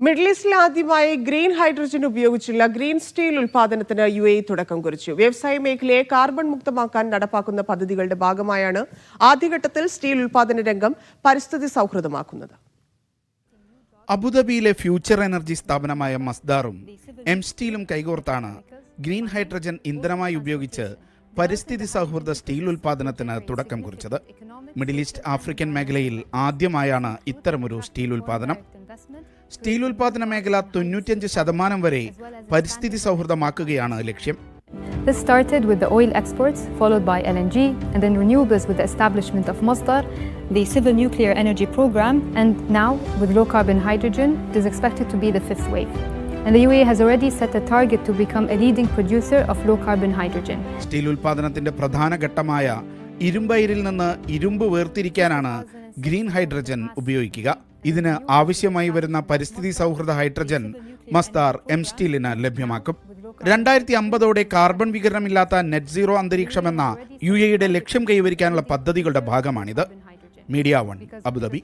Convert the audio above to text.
Middle ഈസ്റ്റിൽ ആദ്യമായി green hydrogen ഉപയോഗിച്ചുള്ള ഗ്രീൻ സ്റ്റീൽ ഉൽപാദനത്തിന് UAE തുടക്കം കുറിച്ചു. വ്യവസായ മേഖലയെ കാർബൺ മുക്തമാക്കാൻ നടപ്പാക്കുന്ന പദ്ധതികളുടെ ഭാഗമായാണ് ആദ്യഘട്ടത്തിൽ സ്റ്റീൽ ഉൽപാദന രംഗം പരിസ്ഥിതി സൗഹൃദമാക്കുന്നത്. അബുദാബിയിലെ ഫ്യൂച്ചർ എനർജി സ്ഥാപനമായ മസ്ദാറും എം സ്റ്റീലും കൈകോർത്താണ് ഗ്രീൻ ഹൈഡ്രജൻ ഇന്ധനമായി ഉപയോഗിച്ച് പരിസ്ഥിതി സൗഹൃദ സ്റ്റീൽ ഉൽപാദനത്തിന് തുടക്കം കുറിച്ചത്. മിഡിൽ ഈസ്റ്റ് ആഫ്രിക്കൻ മേഖലയിൽ ആദ്യമായാണ് ഇത്തരമൊരു സ്റ്റീൽ ഉൽപാദനം. സ്റ്റീൽ ഉൽപാദന മേഖല 95% വരെ പരിസ്ഥിതി സൗഹൃദമാക്കുകയാണ് ലക്ഷ്യം. This started with the oil exports, followed by LNG, and then renewables with the establishment of Masdar, the civil nuclear energy program, and now with low carbon hydrogen, it is expected to be the fifth wave. And the UAE has already set a target to become a leading producer of low carbon hydrogen. Steel ഉൽപാദനത്തിന്റെ പ്രധാന ഘട്ടമായ ഇരുമ്പയിരിൽ നിന്ന് ഇരുമ്പ് വേർതിരിക്കാനാണ് green hydrogen ഉപയോഗിക്കുക. ഇതിന് ആവശ്യമായി വരുന്ന പരിസ്ഥിതി സൗഹൃദ ഹൈഡ്രജൻ മസ്ദാർ എം സ്റ്റീലിന് ലഭ്യമാക്കും. 2050 കാർബൺ വികിരണമില്ലാത്ത നെറ്റ് സീറോ അന്തരീക്ഷമെന്ന UAEയുടെ ലക്ഷ്യം കൈവരിക്കാനുള്ള പദ്ധതികളുടെ ഭാഗമാണിത്. Media 1 Abu Dhabi.